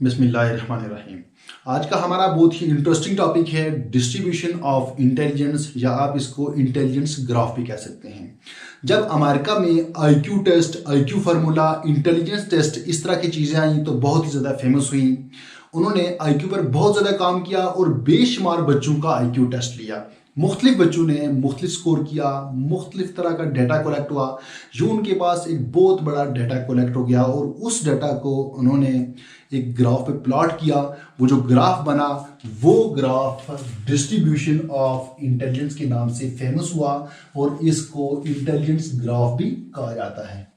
बिस्मिल्लाहिर्रहमानिर्रहीम। आज का हमारा बहुत ही इंटरेस्टिंग टॉपिक है डिस्ट्रीब्यूशन ऑफ इंटेलिजेंस, या आप इसको इंटेलिजेंस ग्राफ भी कह सकते हैं। जब अमेरिका में IQ test, IQ formula, intelligence test इस तरह की चीज़ें आई तो बहुत ही ज़्यादा फेमस हुई। उन्होंने आईक्यू पर बहुत ज़्यादा काम किया और बेशुमार बच्चों का आईक्यू टेस्ट लिया। मुख्तलिफ बच्चों ने मुख्तलिफ स्कोर किया, मुख्तलिफ तरह का डाटा कलेक्ट हुआ। यूँ उनके पास एक बहुत बड़ा डाटा कलेक्ट हो गया और उस डाटा को उन्होंने एक ग्राफ पे प्लॉट किया। वो जो ग्राफ बना वो ग्राफ डिस्ट्रीब्यूशन ऑफ इंटेलिजेंस के नाम से फेमस हुआ और इसको इंटेलिजेंस ग्राफ भी कहा जाता है।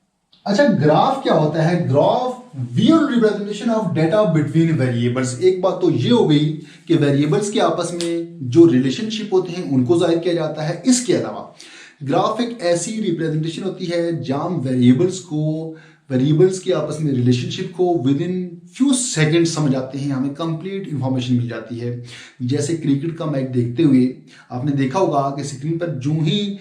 अच्छा, ग्राफ क्या होता है? Graph visual representation of data between variables. एक बात तो ये हो गई कि वेरिएबल्स के आपस में जो रिलेशनशिप होते हैं उनको जाहिर किया जाता है। इसके अलावा ग्राफ एक ऐसी रिप्रेजेंटेशन होती है जहां वेरिएबल्स के आपस में रिलेशनशिप को विद इन फ्यू सेकेंड समझ आते हैं, हमें कंप्लीट इंफॉर्मेशन मिल जाती है। जैसे क्रिकेट का मैच देखते हुए आपने देखा होगा कि स्क्रीन पर जो ही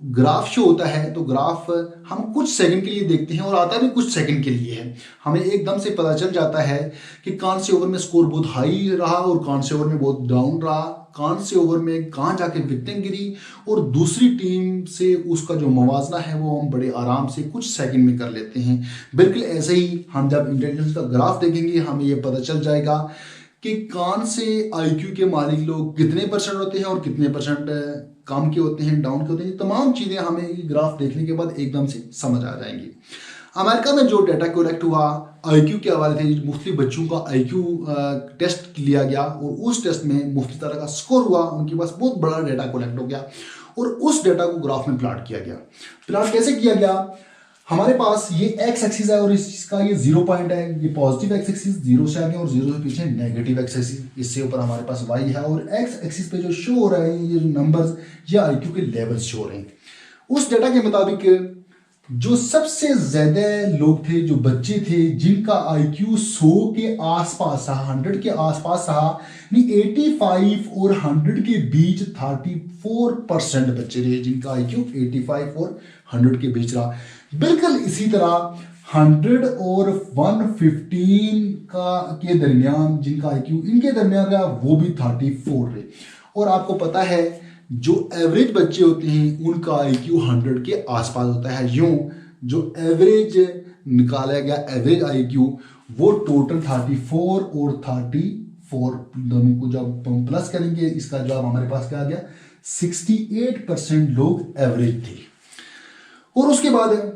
ग्राफ शो होता है तो ग्राफ हम कुछ सेकंड के लिए देखते हैं और आता भी कुछ सेकंड के लिए है। हमें एकदम से पता चल जाता है कि कौन से ओवर में स्कोर बहुत हाई रहा और कौन से ओवर में बहुत डाउन रहा, कौन से ओवर में कहाँ जाके विकेटें गिरी और दूसरी टीम से उसका जो मवाजना है वो हम बड़े आराम से कुछ सेकंड में कर लेते हैं। बिल्कुल ऐसे ही हम जब इंटेलिजेंस का ग्राफ देखेंगे हमें ये पता चल जाएगा कि कौन से आईक्यू के मालिक लोग कितने परसेंट होते हैं और कितने परसेंट कम के होते हैं, डाउन के होते हैं। ये तमाम चीज़ें हमें ये ग्राफ देखने के बाद एकदम से समझ आ जाएंगी। अमेरिका में जो डाटा कलेक्ट हुआ आईक्यू के हवाले से, मुख्तलिफ बच्चों का आईक्यू टेस्ट लिया गया और उस टेस्ट में मुख्तलिफ तरह का स्कोर हुआ। उनके पास बहुत बड़ा डाटा कलेक्ट हो गया और उस डाटा को ग्राफ में प्लॉट किया गया। प्लॉट कैसे किया गया? हमारे पास ये एक्स एक्सिस है और इसका ये 0 पॉइंट है, ये पॉजिटिव एक्स एक्सिस 0 से आगे और 0 से पीछे नेगेटिव एक्स एक्सिस, इससे ऊपर हमारे पास वाई है और एक्स एक्सिस पे जो शो हो रहे हैं ये जो नंबर्स, ये आईक्यू के लेवल्स शो हो रहे हैं। उस डाटा के मुताबिक जो सबसे ज्यादा लोग थे, जो बच्चे थे जिनका आईक्यू 100 के आसपास रहा, 100 के आसपास रहा, 85 और 100 के बीच 34% बच्चे थे जिनका आईक्यू 85 और 100 के बीच रहा। बिल्कुल इसी तरह 100 और 115 के दरमियान जिनका आईक्यू इनके दरमियान रहा वो भी 34 रहे। और आपको पता है जो एवरेज बच्चे होते हैं उनका आईक्यू 100 के आसपास होता है। यूं जो एवरेज निकाला गया एवरेज आईक्यू वो टोटल 34 और 34 दोनों को जब हम प्लस करेंगे इसका जवाब हमारे पास क्या आ गया? 68% लोग एवरेज थे। और उसके बाद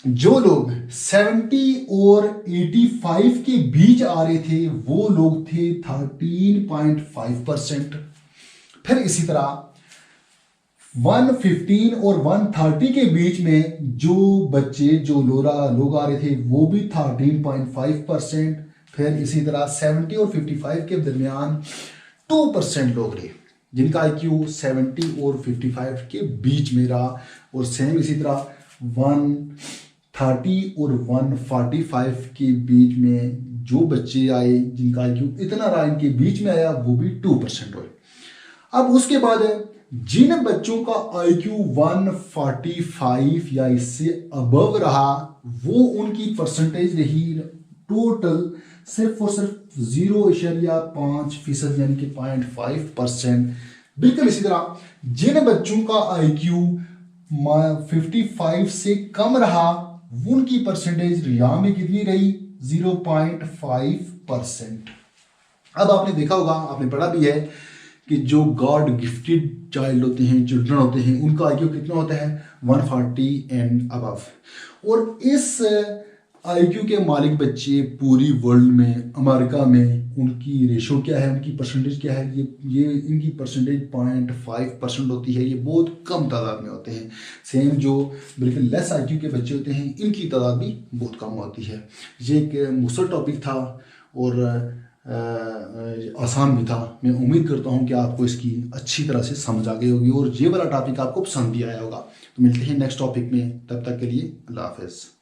जो लोग 70 और 85 के बीच आ रहे थे वो लोग थे 13.5%। फिर इसी तरह 115 और 130 के बीच में जो बच्चे जो लोग आ रहे थे वो भी 13.5%। फिर इसी तरह 70 और 55 के दरमियान 2% लोग रहे जिनका आईक्यू 70 और 55 के बीच में रहा। और सेम इसी तरह 130 और 145 के बीच में जो बच्चे आए जिनका आईक्यू इतना रहा, इनके बीच में आया, वो भी 2% हुए। अब उसके बाद जिन बच्चों का आईक्यू 145 या इससे अबव रहा वो उनकी परसेंटेज रही टोटल सिर्फ और सिर्फ 0.5% यानी कि 0.5%। बिल्कुल इसी तरह जिन बच्चों का आईक्यू 55 से कम रहा उनकी परसेंटेज रिया में कितनी रही? 0.5%। अब आपने देखा होगा, आपने पढ़ा भी है कि जो गॉड गिफ्टेड चाइल्ड होते हैं, चिल्ड्रन होते हैं, उनका आईक्यू कितना होता है? 140 एंड अबव। और इस आईक्यू के मालिक बच्चे पूरी वर्ल्ड में, अमेरिका में उनकी रेशो क्या है, उनकी परसेंटेज क्या है? ये इनकी परसेंटेज 0.5% होती है। ये बहुत कम तादाद में होते हैं। सेम जो बिल्कुल लेस आईक्यू के बच्चे होते हैं इनकी तादाद भी बहुत कम होती है। ये एक मुश्किल टॉपिक था और आसान भी था। मैं उम्मीद करता हूँ कि आपको इसकी अच्छी तरह से समझ आ गई होगी और ये वाला टॉपिक आपको पसंद भी आया होगा। तो मिलते हैं नेक्स्ट टॉपिक में, तब तक के लिए अल्लाह हाफ़िज़।